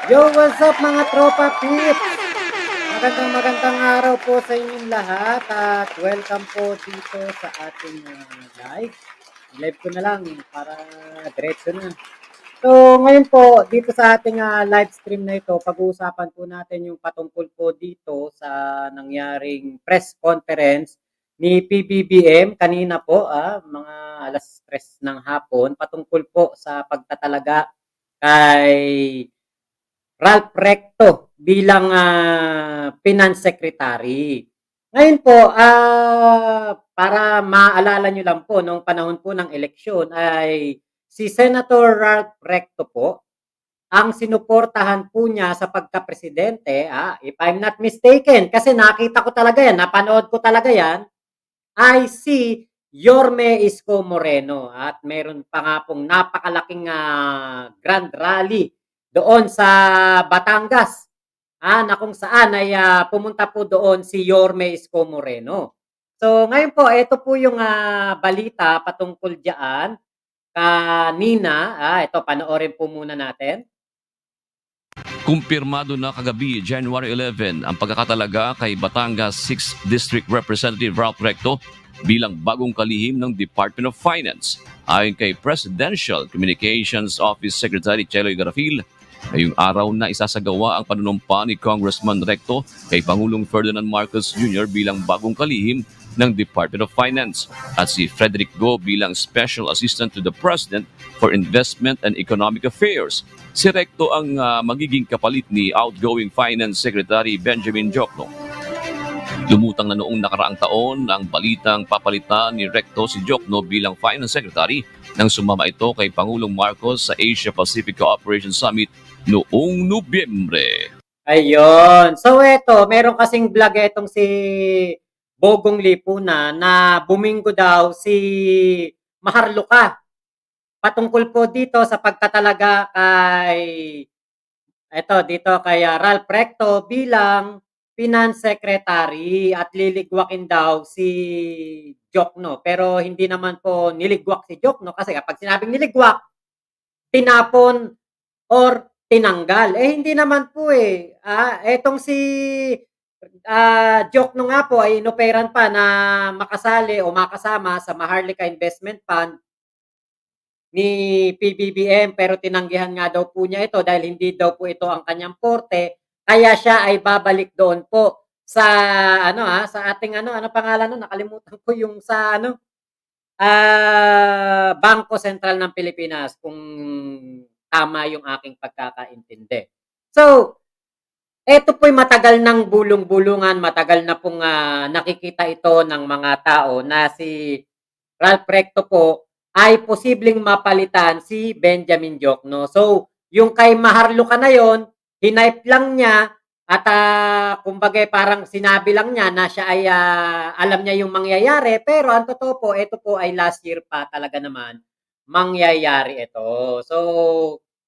Yo, what's up mga tropa pips? Magandang araw po sa inyong lahat at welcome po dito sa ating live. Live ko na lang para diretso na. So, ngayon po, dito sa ating live stream na ito, pag-uusapan po natin yung patungkol po dito sa nangyaring press conference ni PBBM kanina po, mga alas 3 ng hapon, patungkol po sa pagtatalaga kay Ralph Recto bilang Finance Secretary. Ngayon po, para maalala nyo lang po, noong panahon po ng eleksyon ay si Senator Ralph Recto po, ang sinuportahan po niya sa pagka-presidente, if I'm not mistaken, kasi nakita ko talaga yan, napanood ko talaga yan, ay si Yorme Isko Moreno. At meron pa nga pong napakalaking grand rally doon sa Batangas, na kung saan ay pumunta po doon si Yorme Isko Moreno. So ngayon po, ito po yung balita patungkol diyan kanina. Ito, panoorin po muna natin. Kumpirmado na kagabi, January 11, ang pagkakatalaga kay Batangas 6th District Representative Ralph Recto bilang bagong kalihim ng Department of Finance. Ayon kay Presidential Communications Office Secretary Cheloy Garafil, ngayong araw na isasagawa ang panunumpa ni Congressman Recto kay Pangulong Ferdinand Marcos Jr. bilang bagong kalihim ng Department of Finance at si Frederick Go bilang Special Assistant to the President for Investment and Economic Affairs. Si Recto ang magiging kapalit ni outgoing Finance Secretary Benjamin Jokno. Lumutang na noong nakaraang taon ang balitang papalitan ni Recto si Jokno bilang Finance Secretary nang sumama ito kay Pangulong Marcos sa Asia-Pacific Cooperation Summit noong Nobyembre. Ayun. So eto, meron kasing vlog etong si Bogong Lipuna na buminggo daw si Maharluka patungkol po dito sa pagtatalaga kay Ralph Recto bilang Finance Secretary at liligwakin daw si Jokno. Pero hindi naman po niligwak si Jokno kasi kapag sinabing niligwak, tinapon or tinanggal. Hindi naman po etong si Jokno nga po ay inoperan pa na makasali o makasama sa Maharlika Investment Fund ni PBBM pero tinanggihan nga daw po niya ito dahil hindi daw po ito ang kanyang forte, kaya siya ay babalik doon po sa sa ating ano pangalan nun, nakalimutan ko yung sa Bangko Sentral ng Pilipinas kung tama yung aking pagkakaintindi. So, eto po'y matagal ng bulong-bulungan, matagal na pong nakikita ito ng mga tao na si Ralph Recto po ay posibleng mapalitan si Benjamin Jokno. So, yung kay Maharluka na yon, hinipe lang niya at kumbaga parang sinabi lang niya na siya ay alam niya yung mangyayari, pero ang totoo po, ito po ay last year pa talaga naman mangyayari ito. So,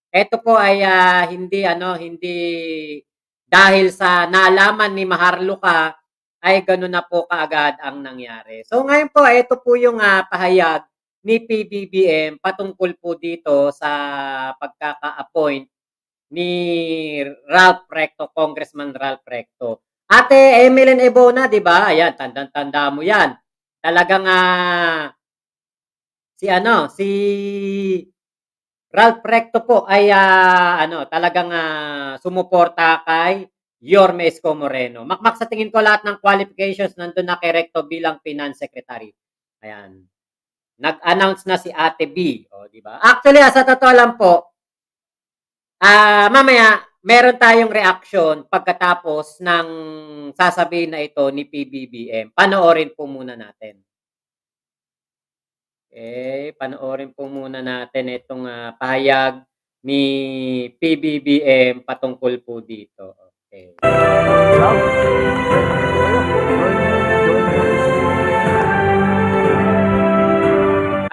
ito po ay hindi dahil sa nalaman ni Maharluka ay gano'n na po kaagad ang nangyari. So ngayon po, ito po yung pahayag ni PBBM patungkol po dito sa pagkaka-appoint ni Ralph Recto, Congressman Ralph Recto. Ate Emeline Ebona, 'di ba? Ayan, tandang-tanda mo 'yan. Talagang si Ralph Recto po ay talagang sumuporta kay Yorme Isko Moreno. Makmak sa tingin ko lahat ng qualifications nandun na kay Recto bilang Finance Secretary. Ayan. Nag-announce na si Ate B, o di ba? Actually, sa totoo lang po, mamaya meron tayong reaction pagkatapos ng sasabihin na ito ni PBBM. Panoorin po muna natin. Panoorin po muna natin itong pahayag ni PBBM patungkol po dito. Okay.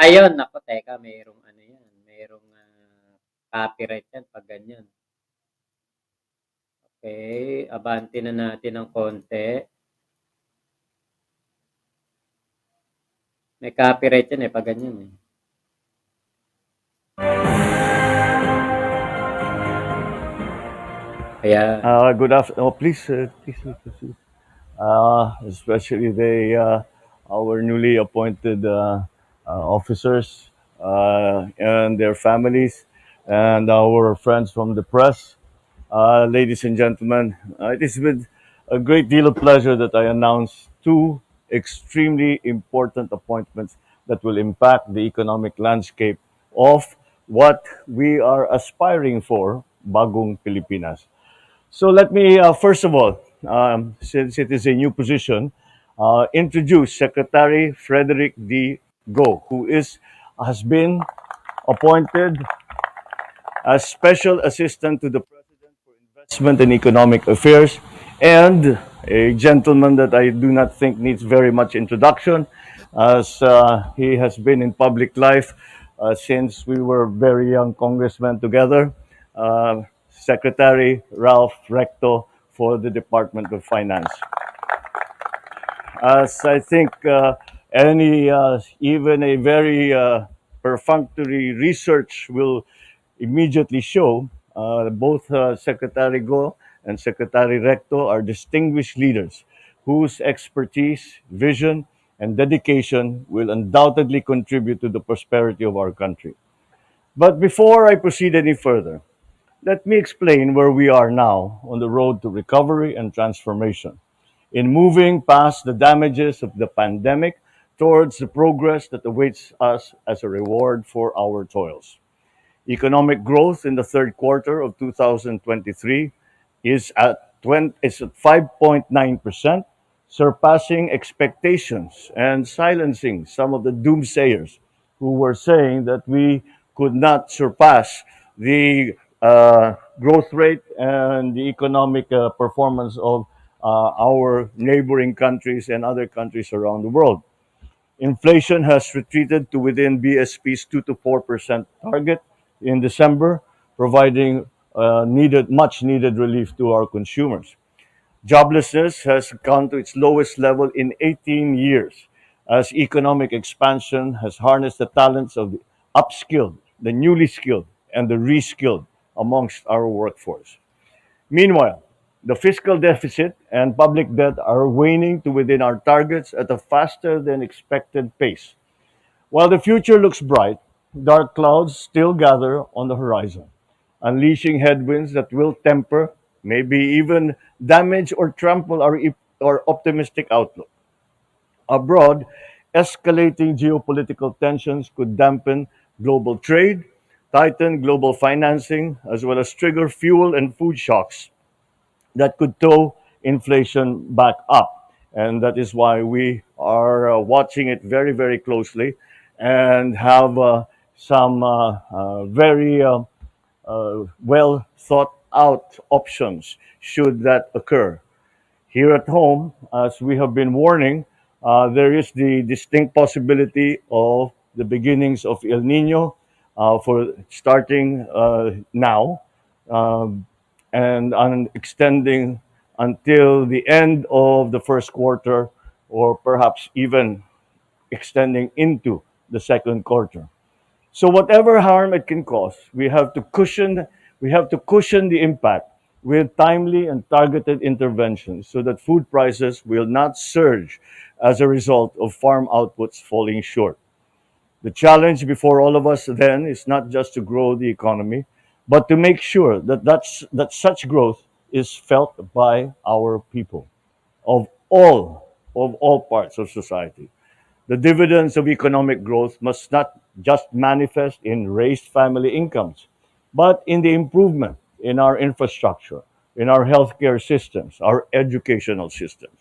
Ayun, naku, teka, merong merong copyright yan pag ganyan. Okay, abante na natin ng konti. May copyright yan pag ganyan Ayan. Good afternoon. Oh, please proceed. Especially our newly appointed officers and their families, and our friends from the press. Ladies and gentlemen, it is with a great deal of pleasure that I announce two extremely important appointments that will impact the economic landscape of what we are aspiring for, Bagong Pilipinas. So let me, first of all, since it is a new position, introduce Secretary Frederick D. Go, has been appointed as Special Assistant to the President for Investment and Economic Affairs, and a gentleman that I do not think needs very much introduction, as he has been in public life since we were very young congressmen together. Secretary Ralph Recto for the Department of Finance. As I think any even a very perfunctory research will immediately show, both Secretary Go and Secretary Recto are distinguished leaders whose expertise, vision, and dedication will undoubtedly contribute to the prosperity of our country. But before I proceed any further, let me explain where we are now on the road to recovery and transformation in moving past the damages of the pandemic towards the progress that awaits us as a reward for our toils. Economic growth in the third quarter of 2023 is at 5.9%, surpassing expectations and silencing some of the doomsayers who were saying that we could not surpass the growth rate and the economic performance of our neighboring countries and other countries around the world. Inflation has retreated to within BSP's 2 to 4% target in December, providing much needed relief to our consumers. Joblessness has gone to its lowest level in 18 years as economic expansion has harnessed the talents of the upskilled, the newly skilled, and the reskilled amongst our workforce. Meanwhile, the fiscal deficit and public debt are waning to within our targets at a faster than expected pace. While the future looks bright, dark clouds still gather on the horizon, unleashing headwinds that will temper, maybe even damage or trample our optimistic outlook. Abroad, escalating geopolitical tensions could dampen global trade, tighten global financing, as well as trigger fuel and food shocks that could tow inflation back up. And that is why we are watching it very, very closely and have some very well thought out options should that occur. Here at home, as we have been warning, there is the distinct possibility of the beginnings of El Nino for starting now and extending until the end of the first quarter, or perhaps even extending into the second quarter. So whatever harm it can cause, we have to cushion the impact with timely and targeted interventions so that food prices will not surge as a result of farm outputs falling short. The challenge before all of us then is not just to grow the economy, but to make sure that such growth is felt by our people of all parts of society. The dividends of economic growth must not just manifest in raised family incomes, but in the improvement in our infrastructure, in our healthcare systems, our educational systems.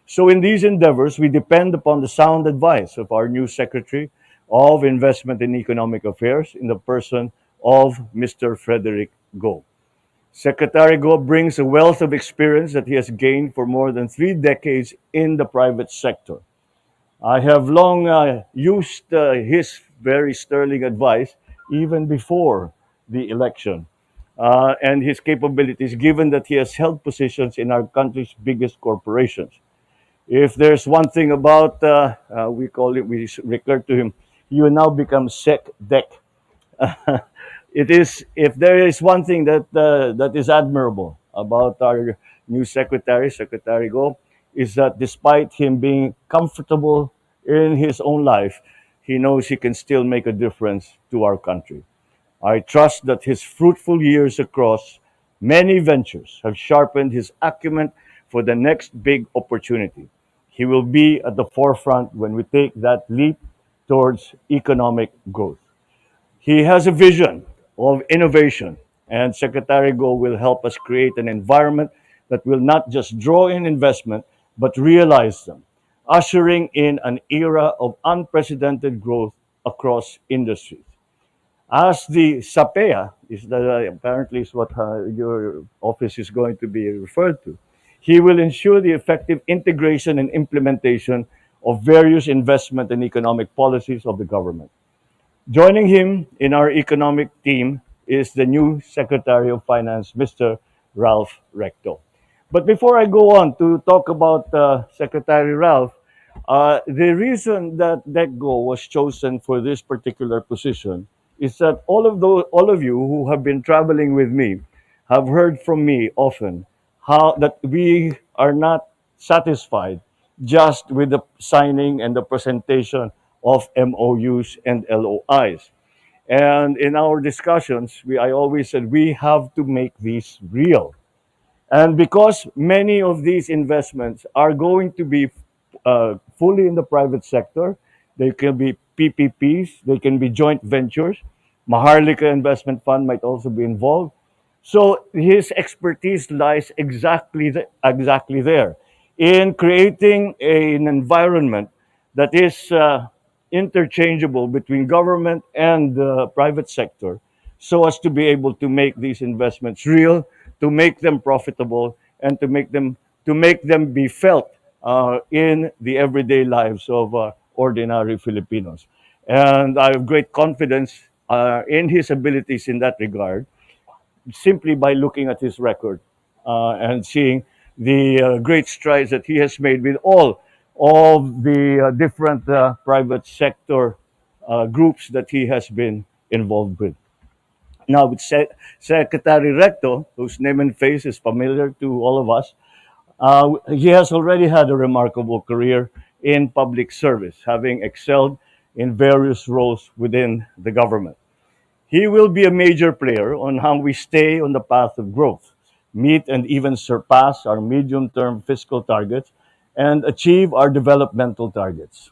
So, in these endeavors, we depend upon the sound advice of our new Secretary of Investment and Economic Affairs in the person of Mr. Frederick Go. Secretary Go brings a wealth of experience that he has gained for more than 3 decades in the private sector. I have long used his very sterling advice even before the election and his capabilities, given that he has held positions in our country's biggest corporations. If there's one thing about, we recur to him, you now become sec dec. It is, if there is one thing that is admirable about our new secretary, Secretary Go, is that despite him being comfortable in his own life, he knows he can still make a difference to our country. I trust that his fruitful years across many ventures have sharpened his acumen for the next big opportunity. He will be at the forefront when we take that leap towards economic growth. He has a vision of innovation, and Secretary Go will help us create an environment that will not just draw in investment, but realize them, ushering in an era of unprecedented growth across industries. As the SAPEA is the, apparently is what your office is going to be referred to. He will ensure the effective integration and implementation of various investment and economic policies of the government. Joining him in our economic team is the new Secretary of Finance, Mr. Ralph Recto. But before I go on to talk about Secretary Ralph, the reason that DECGO was chosen for this particular position is that all of you who have been traveling with me have heard from me often how that we are not satisfied just with the signing and the presentation of MOUs and LOIs. And in our discussions, I always said we have to make these real. And because many of these investments are going to be fully in the private sector, they can be PPPs, they can be joint ventures. Maharlika Investment Fund might also be involved. So his expertise lies exactly there in creating an environment that is interchangeable between government and the private sector so as to be able to make these investments real, to make them profitable, and to make them be felt in the everyday lives of ordinary Filipinos. And I have great confidence in his abilities in that regard, simply by looking at his record and seeing the great strides that he has made with all of the different private sector groups that he has been involved with. Now, with Secretary Recto, whose name and face is familiar to all of us, he has already had a remarkable career in public service, having excelled in various roles within the government. He will be a major player on how we stay on the path of growth, meet and even surpass our medium term fiscal targets, and achieve our developmental targets.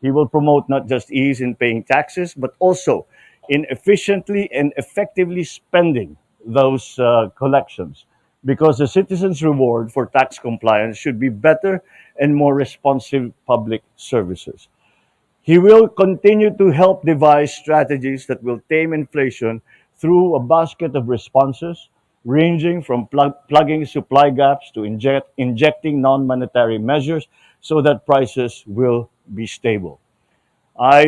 He will promote not just ease in paying taxes, but also in efficiently and effectively spending those collections. Because the citizens' reward for tax compliance should be better and more responsive public services. He will continue to help devise strategies that will tame inflation through a basket of responses, ranging from plugging supply gaps to injecting non monetary measures so that prices will be stable. I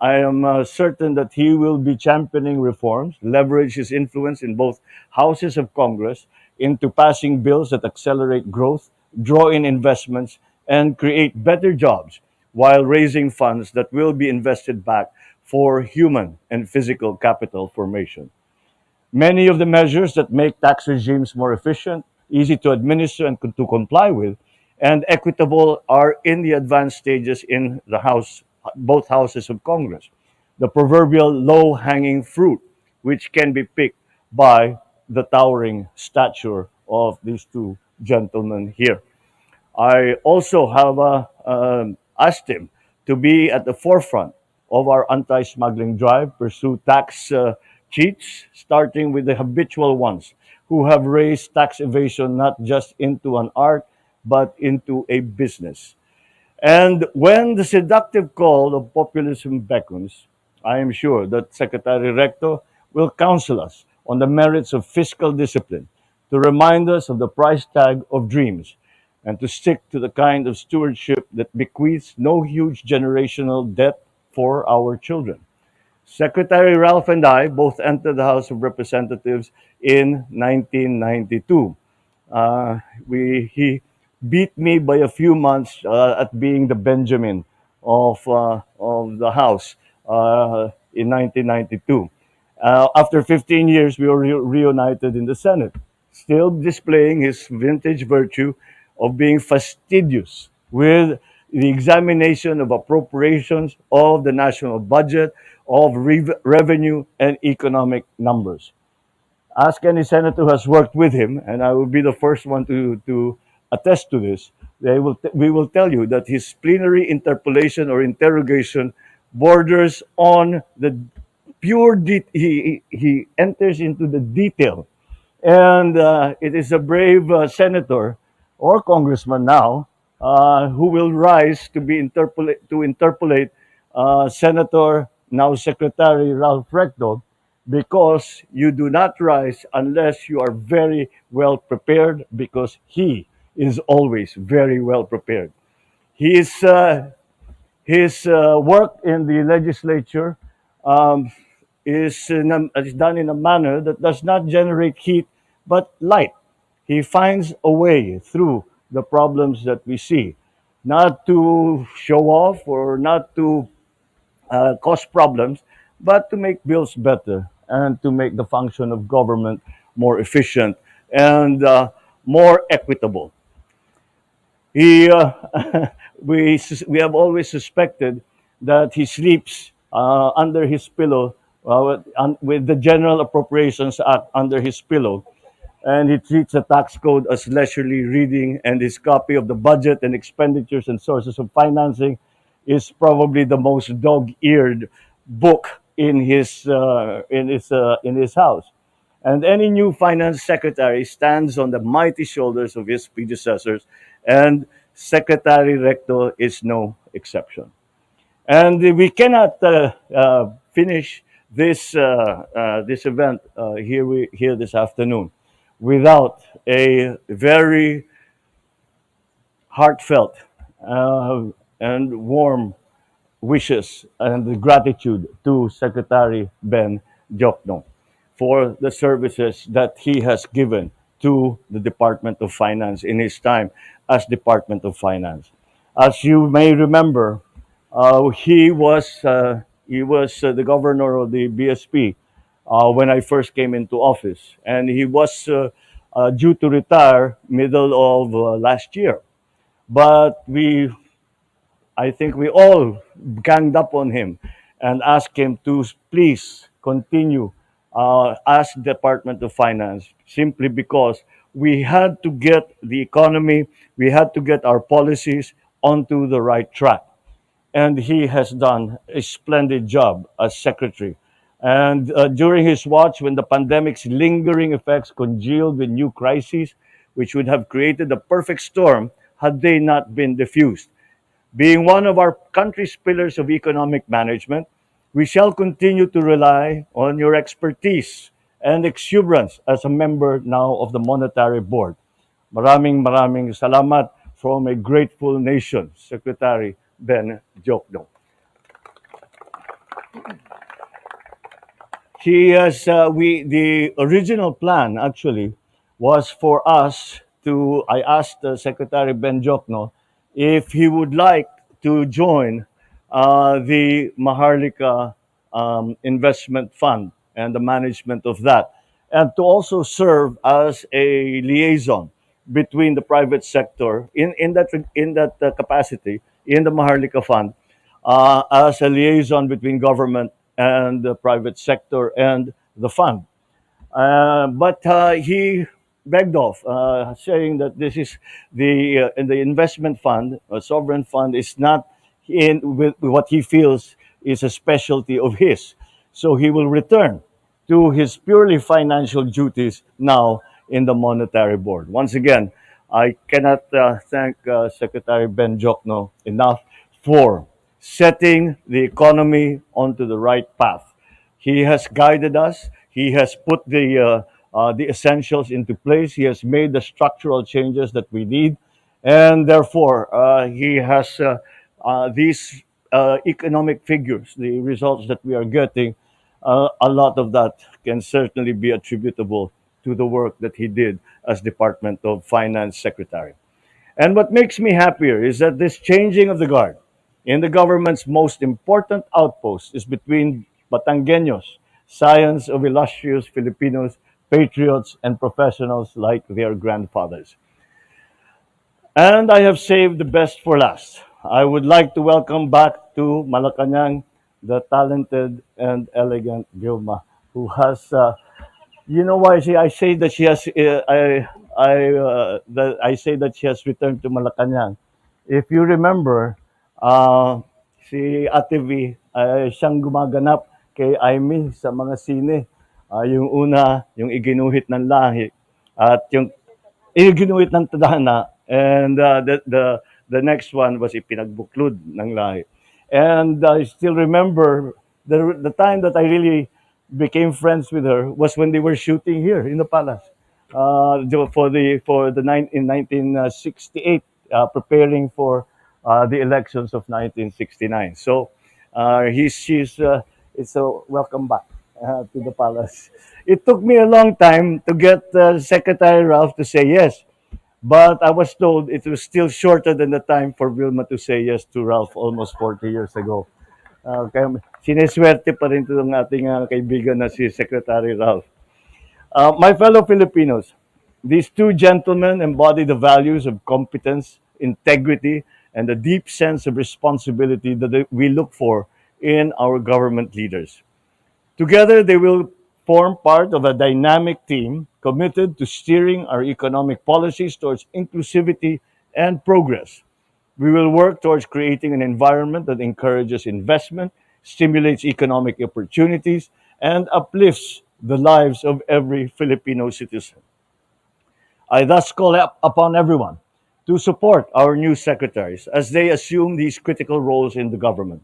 am certain that he will be championing reforms, leverage his influence in both houses of Congress into passing bills that accelerate growth, draw in investments, and create better jobs while raising funds that will be invested back for human and physical capital formation. Many of the measures that make tax regimes more efficient, easy to administer and to comply with, and equitable are in the advanced stages in the House, both houses of Congress. The proverbial low hanging fruit, which can be picked by the towering stature of these two gentlemen here. I also have asked him to be at the forefront of our anti smuggling drive, pursue tax cheats, starting with the habitual ones who have raised tax evasion not just into an art, but into a business. And when the seductive call of populism beckons, I am sure that Secretary Recto will counsel us on the merits of fiscal discipline, to remind us of the price tag of dreams, and to stick to the kind of stewardship that bequeaths no huge generational debt for our children. Secretary Ralph and I both entered the House of Representatives in 1992. He beat me by a few months at being the Benjamin of the House in 1992. After 15 years, we were reunited in the Senate. still displaying his vintage virtue of being fastidious with the examination of appropriations of the national budget, of revenue and economic numbers. Ask any senator who has worked with him, and I will be the first one to attest to this. We will tell you that his plenary interpolation or interrogation borders on the he enters into the detail, and it is a brave senator or congressman now who will rise to be interpolate Senator, now Secretary Ralph Recto, because you do not rise unless you are very well prepared, because he is always very well prepared. His work in the legislature um, is done in a manner that does not generate heat but light. He finds a way through the problems that we see, not to show off or not to cause problems, but to make bills better and to make the function of government more efficient and more equitable. He, we have always suspected that he sleeps under his pillow with the General Appropriations Act under his pillow, and he treats the tax code as leisurely reading, and his copy of the budget and expenditures and sources of financing is probably the most dog-eared book in his house. And any new finance secretary stands on the mighty shoulders of his predecessors, and Secretary Recto is no exception. And we cannot finish this event here this afternoon without a very heartfelt uh, and warm wishes and gratitude to Secretary Ben Jokno for the services that he has given to the Department of Finance in his time as Department of Finance. As you may remember, he was the governor of the BSP when I first came into office, and he was due to retire middle of last year. But I think we all ganged up on him and asked him to please continue as Department of Finance, simply because we had to get the economy, we had to get our policies onto the right track. And he has done a splendid job as secretary. And during his watch, when the pandemic's lingering effects congealed with new crises, which would have created a perfect storm had they not been diffused. Being one of our country's pillars of economic management, we shall continue to rely on your expertise and exuberance as a member now of the Monetary Board. Maraming salamat from a grateful nation, Secretary Ben Jokno. He has the original plan actually was for us to. I asked Secretary Ben Jokno if he would like to join the Maharlika Investment Fund and the management of that, and to also serve as a liaison between the private sector in that capacity in the Maharlika Fund, as a liaison between government and the private sector and the fund. But he begged off, saying that this is the investment fund, a sovereign fund, is not in with what he feels is a specialty of his. So he will return to his purely financial duties now in the Monetary Board. Once again, I cannot thank Secretary Ben Jokno enough for setting the economy onto the right path. He has guided us. He has put the essentials into place. He has made the structural changes that we need, and therefore he has these economic figures, the results that we are getting. A lot of that can certainly be attributable to the work that he did as Department of Finance Secretary. And what makes me happier is that this changing of the guard in the government's most important outpost is between Batangueños, scions of illustrious Filipinos, patriots, and professionals like their grandfathers. And I have saved the best for last. I would like to welcome back to Malacanang the talented and elegant Vilma, who has you know why I say that she has I say that she has returned to Malacanang. If you remember, si Ate V, siyang gumaganap kay Aimee sa mga sine. Yung una, yung Iginuhit ng Lahi, at yung Iginuhit ng Tadhana, and the next one was Ipinagbuklod ng Lahi. And I still remember the time that I really became friends with her was when they were shooting here in the palace in 1968, preparing for the elections of 1969. So she's it's a welcome back to the palace. It took me a long time to get Secretary Ralph to say yes, but I was told it was still shorter than the time for Vilma to say yes to Ralph almost 40 years ago. Kaya sineswerte pa rin ito ng ating kaibigan na si Secretary Ralph. My fellow Filipinos, these two gentlemen embody the values of competence, integrity, and a deep sense of responsibility that we look for in our government leaders. Together, they will form part of a dynamic team committed to steering our economic policies towards inclusivity and progress. We will work towards creating an environment that encourages investment, stimulates economic opportunities, and uplifts the lives of every Filipino citizen. I thus call upon everyone to support our new secretaries as they assume these critical roles in the government.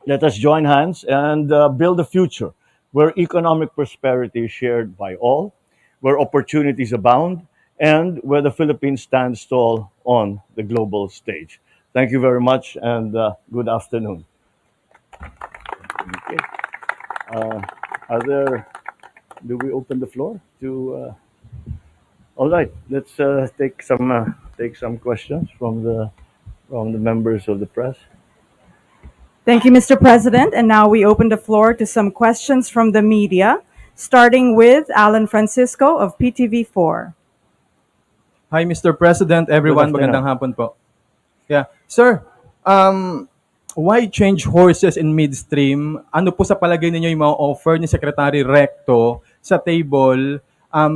Let us join hands and build a future where economic prosperity is shared by all, where opportunities abound, and where the Philippines stands tall on the global stage. Thank you very much, and good afternoon. Okay. Are there? Do we open the floor to? All right. Let's take some questions from the members of the press. Thank you, Mr. President. And now we open the floor to some questions from the media, starting with Alan Francisco of PTV4. Hi, Mr. President, everyone. Good afternoon. Magandang hapon po. Yeah. Sir, why change horses in midstream? Ano po sa palagay ninyo yung mga offer ni Secretary Recto sa table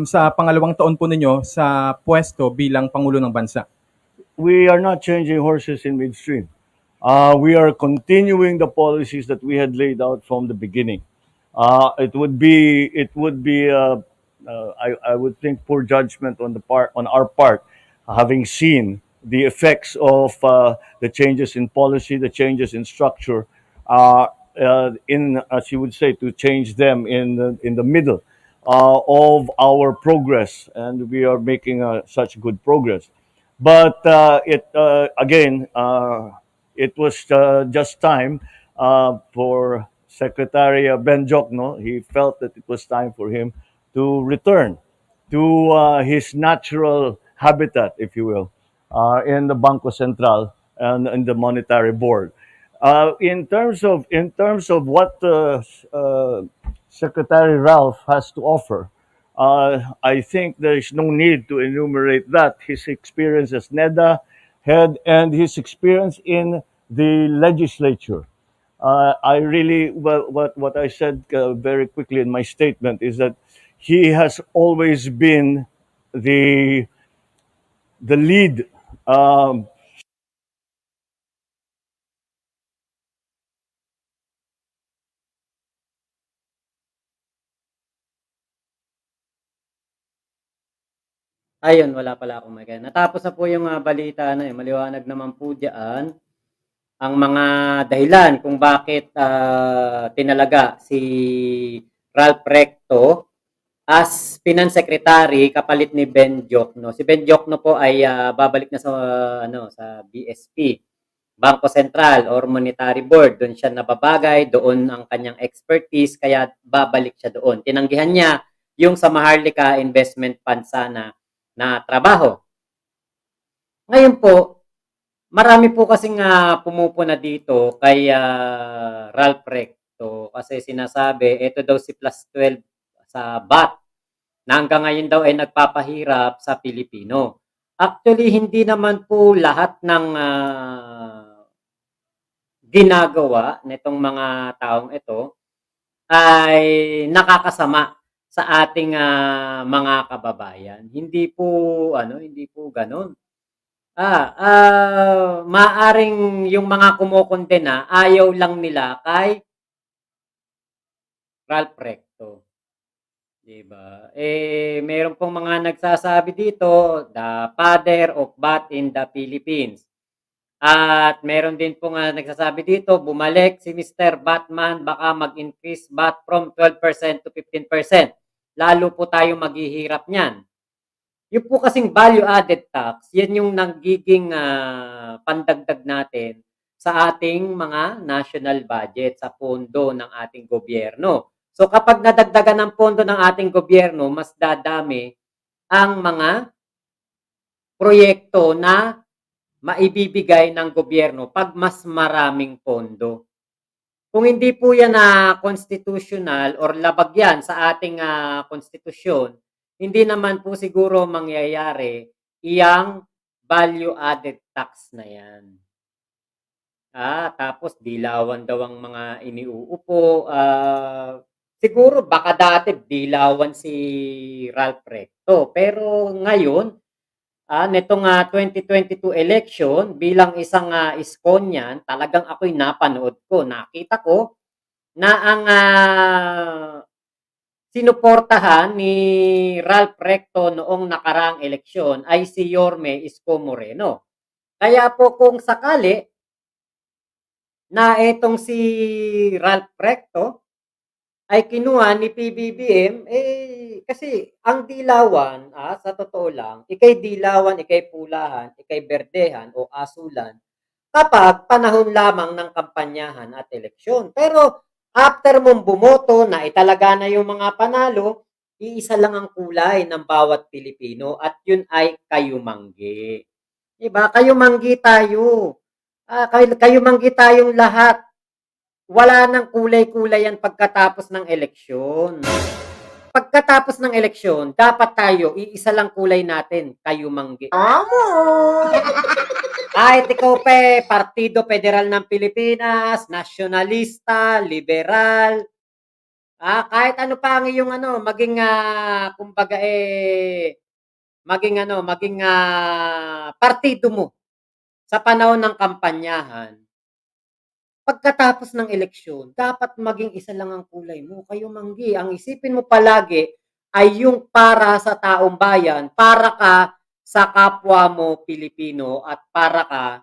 sa pangalawang taon po ninyo sa pwesto bilang Pangulo ng Bansa? We are not changing horses in midstream. We are continuing the policies that we had laid out from the beginning. It would be, I would think, poor judgment on our part, having seen the effects of the changes in policy, the changes in structure, as you would say, to change them in the middle of our progress, and we are making such good progress. But it was just time for Secretary Ben Jokno. He felt that it was time for him to return to his natural habitat, if you will, in the Banco Central and in the Monetary Board. In terms of what Secretary Ralph has to offer, I think there is no need to enumerate that. His experience as NEDA head and his experience in the legislature. I really, well, what I said very quickly in my statement is that he has always been the lead Ayun, wala pala akong mic. Natapos na po yung balita na maliwanag naman po diyan ang mga dahilan kung bakit tinalaga si Ralph Recto as Finance Secretary kapalit ni Ben Jokno. Si Ben Jokno po ay babalik na sa BSP, Bangko Sentral or Monetary Board. Doon siya nababagay, doon ang kanyang expertise, kaya babalik siya doon. Tinanggihan niya yung sa Maharlika Investment Fund sana na trabaho. Ngayon po, marami po kasing pumupuna dito kay Ralph Recto kasi sinasabi ito daw si plus 12 sa BAT. na hanggang ngayon daw ay nagpapahirap sa Pilipino. Actually, hindi naman po lahat ng ginagawa nitong mga taong ito ay nakakasama sa ating mga kababayan. Hindi po gano'n. Maaring yung mga kumokondena ayaw lang nila kay Ralph Recto, 'di ba? Meron pong mga nagsasabi dito, the father of bat in the Philippines. At meron din pong nagsasabi dito, bumalik si Mr. Batman, baka mag-increase bat from 12% to 15%. Lalo po tayong maghihirap niyan. Yung po kasing value added tax, yan yung nagiging pandagdag natin sa ating mga national budget, sa pondo ng ating gobyerno. So kapag nadagdagan ng pondo ng ating gobyerno, mas dadami ang mga proyekto na maibibigay ng gobyerno 'pag mas maraming pondo. Kung hindi po yan na constitutional or labag yan sa ating konstitusyon, hindi naman po siguro mangyayari iyang value added tax na yan. Tapos dilawan daw ang mga iniuupo. Siguro baka dati dilawan si Ralph Recto. Pero ngayon, nitong 2022 election bilang isang Iskonian, talagang ako'y napanood ko. Nakita ko na ang sinuportahan ni Ralph Recto noong nakaraang eleksyon ay si Yorme Isko Moreno. Kaya po kung sakali na itong si Ralph Recto ay kinuha ni PBBM, kasi ang dilawan, sa totoo lang, ika'y dilawan, ika'y pulahan, ika'y berdehan o asulan kapag panahon lamang ng kampanyahan at eleksyon. Pero after mong bumoto na italaga na yung mga panalo, iisa lang ang kulay ng bawat Pilipino at yun ay kayumanggi. Diba? Kayumanggi tayo. Kayumanggi tayong lahat. Wala nang kulay-kulay yan pagkatapos ng eleksyon. Pagkatapos ng eleksyon, dapat tayo, iisa lang kulay natin, kayumanggi. Kahit ikaw Partido Federal ng Pilipinas, nasyonalista, liberal, kahit ano pa ang iyong maging kumbaga maging partido mo sa panahon ng kampanyahan. Pagkatapos ng eleksyon, dapat maging isa lang ang kulay mo, kayumanggi. Ang isipin mo palagi ay yung para sa taong bayan, para ka sa kapwa mo Pilipino at para ka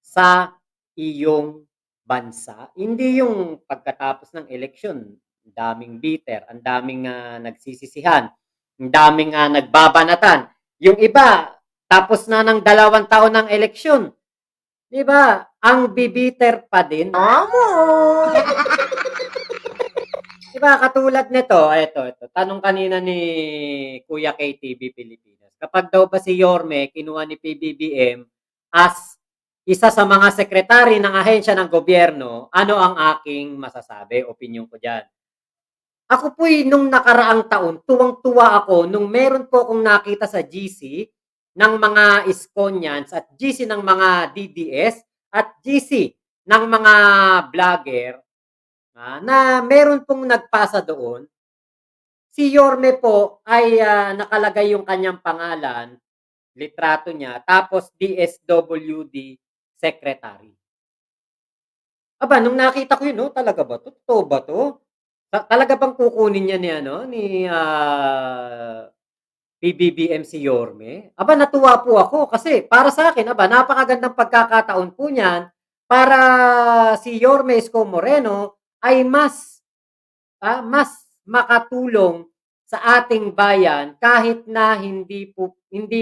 sa iyong bansa. Hindi yung pagkatapos ng eleksyon, ang daming bitter, ang daming nagsisisihan, ang daming nagbabanatan. Yung iba, tapos na ng 2 taon ng eleksyon, 'di ba? Ang bibiter pa din. 'Di ba katulad nito, ito, tanong kanina ni Kuya KTV Pilipinas. Kapag daw ba si Yorme kinuha ni PBBM as isa sa mga sekretary ng ahensya ng gobyerno, ano ang aking masasabi, opinyon ko diyan? Ako po'y nung nakaraang taon, tuwang-tuwa ako nung meron po akong nakita sa GC ng mga Iskonians at GC ng mga DDS at GC ng mga vlogger na meron pong nagpasa doon. Si Yorme po ay nakalagay yung kanyang pangalan, litrato niya, tapos DSWD Secretary. Aba, nung nakita ko yun, talaga ba 'to? Totoo ba 'to? Talaga bang kukunin niya ni PBBM si Yorme? Aba, natuwa po ako kasi para sa akin, napakagandang pagkakataon po niyan para si Yorme Isko Moreno ay mas makatulong sa ating bayan kahit na hindi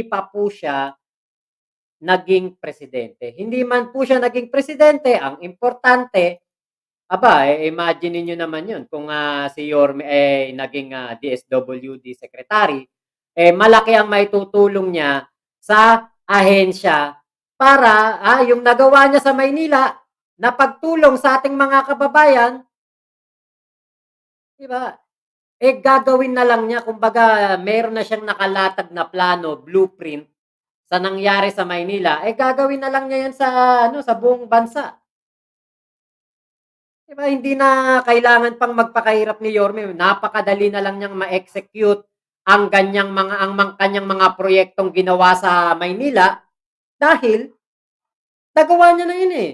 pa po siya naging presidente. Hindi man po siya naging presidente, ang importante, imagine niyo naman 'yun kung si Yorme naging DSWD secretary, malaki ang maitutulong niya sa ahensya para yung nagawa niya sa Maynila na pagtulong sa ating mga kababayan, 'di ba? gagawin na lang niya, kumbaga meron na siyang nakalatag na plano, blueprint sa nangyari sa Maynila, gagawin na lang niya 'yan sa ano, sa buong bansa. 'Di ba, hindi na kailangan pang magpakahirap ni Yorme, napakadali na lang niyang ma-execute ang kanyang mga proyektong ginawa sa Maynila dahil nagawa niya na 'yun, eh.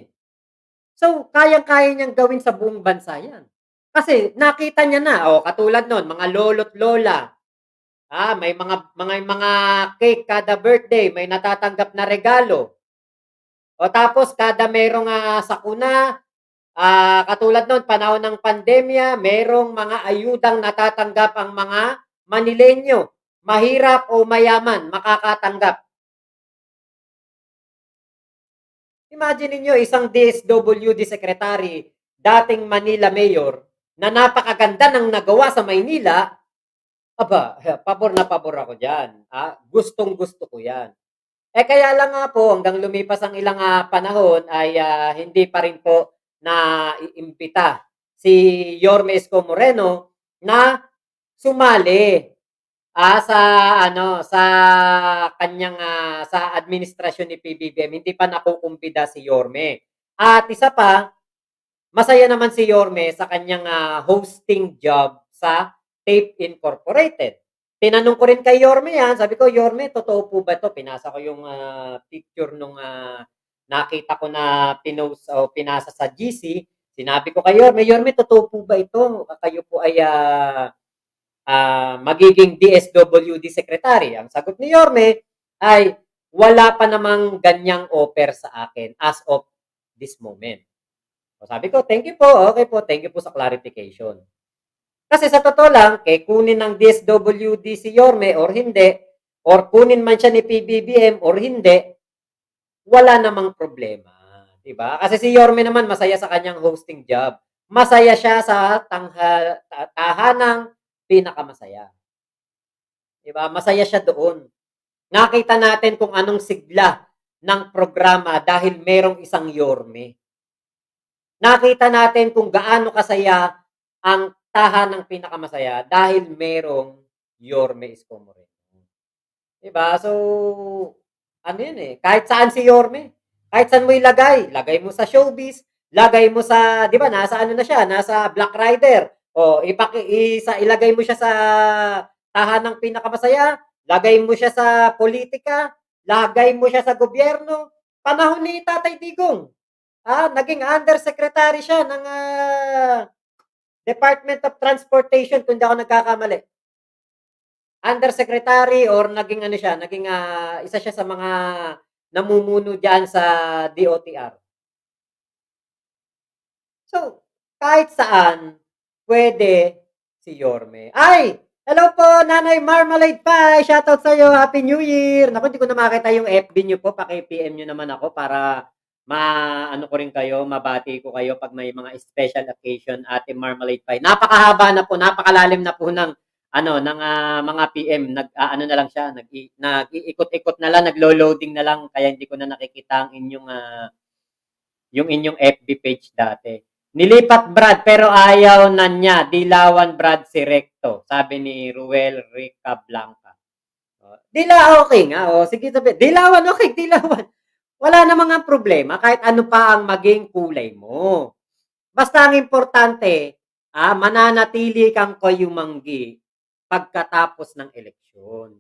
So, kayang-kaya niyang gawin sa buong bansa 'yan. Kasi nakita niya na, katulad no'n mga lolo't lola, may mga cake kada birthday, may natatanggap na regalo. O tapos kada merong, sakuna, katulad no'n panahon ng pandemya, merong mga ayudang natatanggap ang mga Manilenyo, mahirap o mayaman, makakatanggap. Imagine niyo isang DSWD secretary, dating Manila mayor, na napakaganda ng nagawa sa Maynila, aba, pabor na pabor ako diyan, gustong-gusto ko 'yan. Kaya lang nga po hanggang lumipas ang ilang, panahon ay, hindi pa rin po naiimbita si Yorme Isko Moreno na sumali, sa ano, sa kanyang, sa administrasyon ni PBBM. Hindi pa nakukumpida si Yorme. At isa pa, masaya naman si Yorme sa kanyang, hosting job sa Tape Incorporated. Tinanong ko rin kay Yorme 'yan, sabi ko, "Yorme, totoo po ba 'to?" Pinasa ko yung, picture nung, nakita ko na pinost o pinasa sa GC. Sinabi ko kay Yorme, "Yorme, totoo po ba ito? Kayo po ay, magiging DSWD secretary?" Ang sagot ni Yorme ay, "Wala pa namang ganyang offer sa akin as of this moment." O sabi ko, "Thank you po, okay po, thank you po sa clarification." Kasi sa totoo lang, kunin ng DSWD si Yorme or hindi, or kunin man siya ni PBBM or hindi, wala namang problema, 'di ba? Kasi si Yorme naman masaya sa kanyang hosting job. Masaya siya sa tahanang pinakamasaya, 'di ba? Masaya siya doon. Nakita natin kung anong sigla ng programa dahil merong isang Yorme. Nakita natin kung gaano kasaya ang tahanang pinakamasaya dahil merong Yorme Isko Moreno. 'Di ba? So, ano 'yun, kahit saan si Yorme, kahit saan mo ilagay, lagay mo sa showbiz, lagay mo sa 'di ba nasa ano na siya, nasa Black Rider, ilagay mo siya sa tahanang pinakamasaya, lagay mo siya sa politika, lagay mo siya sa gobyerno. Panahon ni Tatay Digong, naging undersecretary siya ng, Department of Transportation kung di ako nagkakamali. Undersecretary or naging ano siya, naging, isa siya sa mga namumuno diyan sa DOTR. So, kahit saan pwede si Yorme. Ay! Hello po, Nanay Marmalade Pie! Shoutout sa'yo, Happy New Year! Naku, hindi ko na makita yung FB niyo po, paki-PM niyo naman ako para maano ko rin kayo, mabati ko kayo 'pag may mga special occasion, Ate Marmalade Pie. Napakahaba na po, napakalalim na po ng ano, ng, mga PM. Nag-aano na lang siya, nag-iikot-ikot na lang, naglo-loading na lang kaya hindi ko na nakikita ang inyong, yung inyong FB page dati. Nilipat Brad pero ayaw na niya. Dilawan Brad si Recto, sabi ni Ruel Rica Blanca. Okay nga. Sige sabi. Dilawan, okay, dilawan. Wala namang nga problema kahit ano pa ang maging kulay mo. Basta ang importante, mananatili kang kayumanggi pagkatapos ng eleksyon.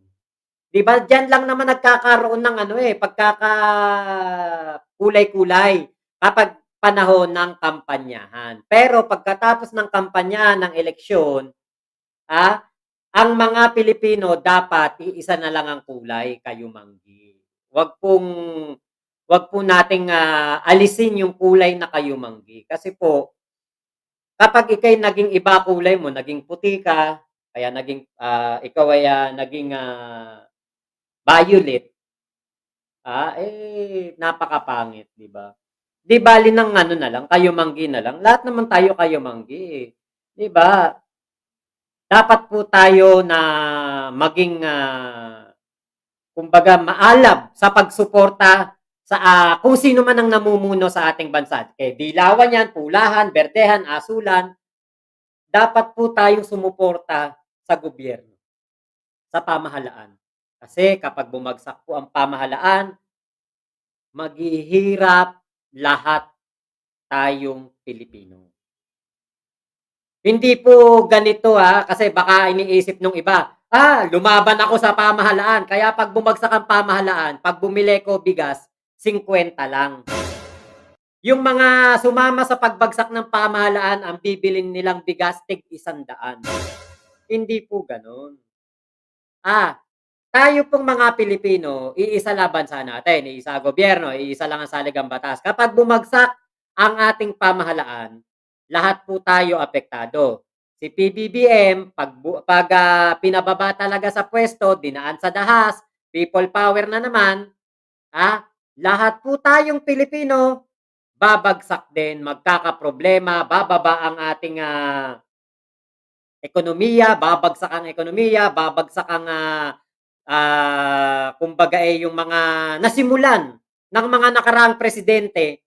'Di ba diyan lang naman nagkakaroon ng ano, kulay-kulay kapag panahon ng kampanyahan. Pero pagkatapos ng kampanyahan ng eleksyon, ang mga Pilipino dapat iisa na lang ang kulay, kayumanggi. Wag po nating, alisin yung kulay na kayumanggi. Kasi po, kapag ika'y naging iba kulay mo, naging puti ka, kaya ikaw ay, naging, violet, napakapangit, 'di ba? 'Di bale ng ano na lang, kayumanggi na lang. Lahat naman tayo kayumanggi, 'di ba? Dapat po tayo na maging, kumbaga maalab sa pagsuporta sa, kung sino man ang namumuno sa ating bansa. Dilawan 'yan, pulahan, berdehan, asulan, dapat po tayong sumuporta sa gobyerno, sa pamahalaan. Kasi kapag bumagsak po ang pamahalaan, maghihirap lahat tayong Pilipino. Hindi po ganito kasi baka iniisip nung iba, lumaban ako sa pamahalaan, kaya pag bumagsak ang pamahalaan, pag bumili ko bigas, 50 lang. Yung mga sumama sa pagbagsak ng pamahalaan, ang bibilin nilang bigas, tig 100. Hindi po gano'n. Tayo pong mga Pilipino, iisa lang bansa natin, iisa gobyerno, iisa lang ang saligang batas. Kapag bumagsak ang ating pamahalaan, lahat po tayo apektado. Si PBBM, pinababa talaga sa pwesto, dinaan sa dahas, people power na naman, lahat po tayong Pilipino, babagsak din, magkakaproblema, bababa ang ating ekonomiya, babagsak ang kumbaga yung mga nasimulan ng mga nakaraang presidente,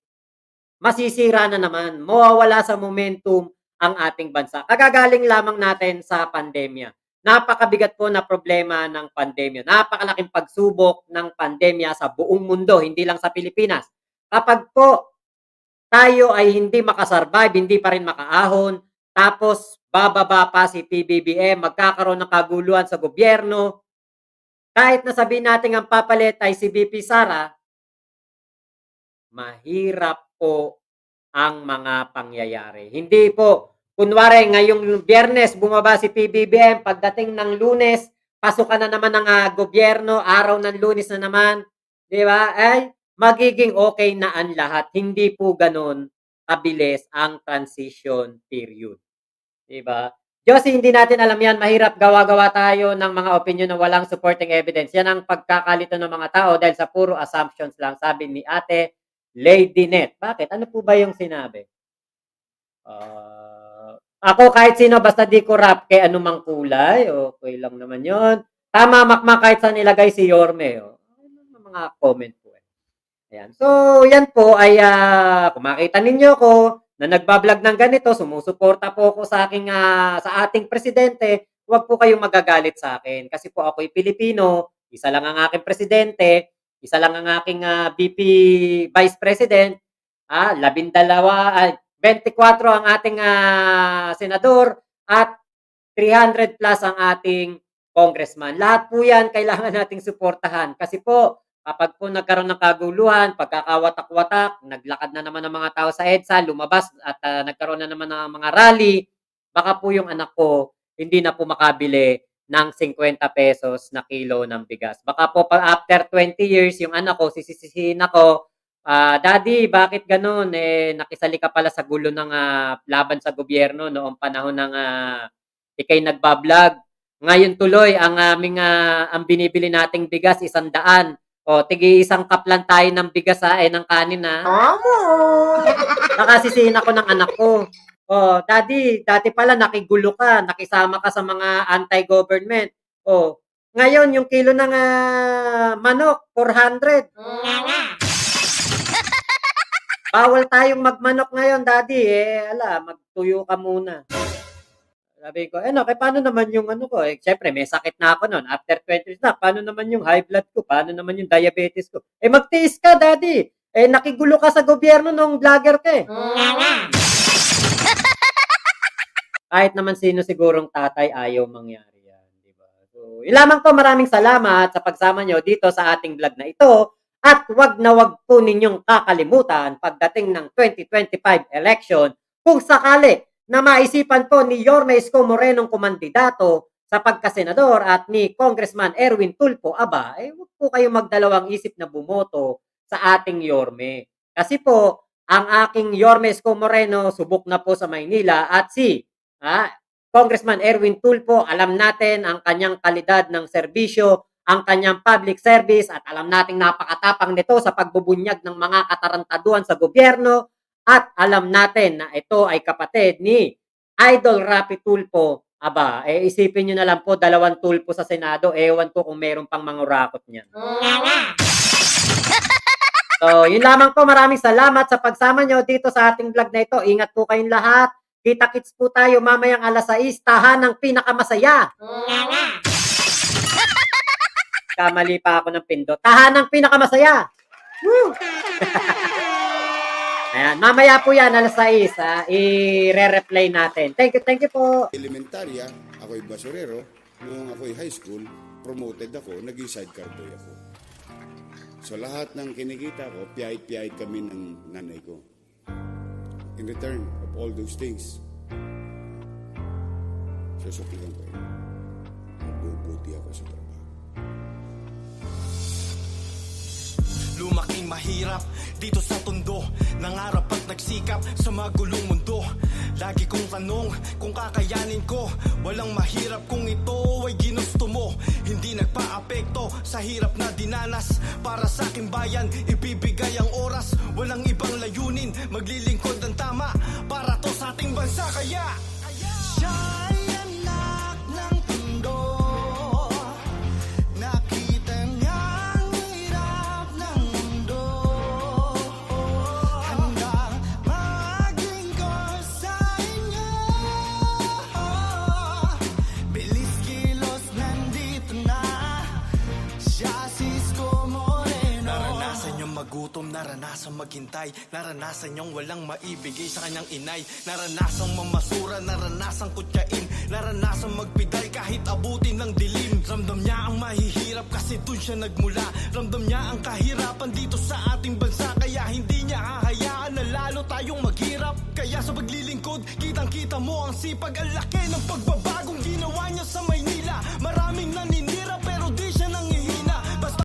masisira na naman, mawawala sa momentum ang ating bansa. Kagagaling lamang natin sa pandemya. Napakabigat po na problema ng pandemya. Napakalaking pagsubok ng pandemya sa buong mundo, hindi lang sa Pilipinas. Kapag po tayo ay hindi makasurvive, hindi pa rin makaahon, tapos bababa pa si PBBM, magkakaroon ng kaguluhan sa gobyerno, kahit na sabihin natin ang papalit ay si VP Sara, mahirap po ang mga pangyayari. Hindi po, kunwari ngayong Biyernes bumaba si PBBM, pagdating ng Lunes, pasukan na naman ng gobyerno, araw ng Lunes na naman, di ba? Ay, magiging okay na ang lahat. Hindi po ganon kabilis ang transition period. Di ba? Josie, hindi natin alam yan. Mahirap gawa-gawa tayo ng mga opinion na walang supporting evidence. Yan ang pagkakalito ng mga tao dahil sa puro assumptions lang. Sabi ni Ate Lady Net. Bakit? Ano po ba yung sinabi? Ako kahit sino basta di ko rap kay anumang kulay. Okay lang naman yon. Tama, makma kahit saan nilagay si Yorme. Mga comment po. Ayan. So, yan po ay kung makita ninyo ko na nagbablog ng ganito, sumusuporta po ako sa ating presidente, huwag po kayong magagalit sa akin kasi po ako'y Pilipino, isa lang ang aking presidente, isa lang ang aking VP Vice President, 24 ang ating senador at 300 plus ang ating congressman. Lahat po yan kailangan nating suportahan kasi po kapag po nagkaroon ng kaguluhan, pagkakawatak-watak, naglakad na naman ng mga tao sa EDSA, lumabas at nagkaroon na naman ng mga rally, baka po yung anak ko hindi na po makabili ng 50 pesos na kilo ng bigas. Baka po after 20 years, yung anak ko, sisisihin ako, Daddy, bakit ganun? Nakisali ka pala sa gulo ng laban sa gobyerno noong panahon ng ikay nagbablog. Ngayon tuloy, ang binibili nating bigas, 100. Tigi isang cup lang tayo ng bigas ng kanin Nakasisihin ako ng anak ko. Daddy, dati pala nakigulo ka, nakisama ka sa mga anti-government. Ngayon yung kilo ng manok, 400. Bawal tayong magmanok ngayon, Daddy. Magtuyo ka muna. Sabi ko, paano naman yung ko? Siyempre, may sakit na ako noon. After 20 years na, paano naman yung high blood ko? Paano naman yung diabetes ko? Magtiis ka, Daddy. Nakigulo ka sa gobyerno nung vlogger ka Kahit naman sino sigurong tatay, ayaw mangyari yan. Diba? So, ilamang po, maraming salamat sa pagsama nyo dito sa ating vlog na ito. At wag na wag po ninyong kakalimutan pagdating ng 2025 election, kung sakali na maisipan po ni Yorme Isko Morenong kumandidato sa pagkasenador at ni Congressman Erwin Tulfo, wag po kayong magdalawang isip na bumoto sa ating Yorme. Kasi po, ang aking Yorme Isko Moreno subok na po sa Maynila at si Congressman Erwin Tulfo, alam natin ang kanyang kalidad ng serbisyo, ang kanyang public service at alam nating napakatapang nito sa pagbubunyag ng mga katarantaduhan sa gobyerno at alam natin na ito ay kapatid ni Idol Rapi Tulfo. Isipin nyo na lang po, 2 Tulfo sa Senado, ewan ko kung meron pang mangurakot niyan. So, yun lamang po. Maraming salamat sa pagsama nyo dito sa ating vlog na ito. Ingat po kayong lahat. Kita-kits po tayo mamayang alas 6, tahanang pinakamasaya. Kamali pa ako ng pindot. Tahanang pinakamasaya. Woo! Ayan, mamaya po yan, alas 6, i-re-replay natin. Thank you po. Elementarya, ako'y basurero. Noong ako'y high school, promoted ako, naging sidecar boy ako. So lahat ng kinikita ko, piyahit-piyahit kami ng nanay ko. In return of all those things, susukihan ko yun. Mabubuti ako sa trabaho. Lumaking mahirap dito sa tondo, nangarap at nagsikap sa magulong mundo. Lagi kong tanong kung kakayanin ko, walang mahirap kung ito ay ginusto mo. Hindi nagpa-apekto sa hirap na dinanas, para sa aking bayan ibibigay ang oras. Walang ibang layunin, maglilingkod ng tama para to sa ating bansa. Kaya siya'y anak ng tondo, nakita niya ang hirap ng mundo, handang maglingkod sa inyo. Bilis kilos, nandito na siya, Cisco Moreno. Naranasan niyong magutom, naranasan maghintay, naranasan niyong walang maibigay sa kanyang inay, naranasan mamasura, naranasan kutyain, naranasan magpidal kahit abutin ng dilim. Ramdam niya ang mahihirap kasi dun siya nagmula, ramdam niya ang kahirapan dito sa ating bansa, kaya hindi niya hahayaan na lalo tayong maghirap. Kaya sa paglilingkod, kitang kita mo ang sipag, ang laki ng pag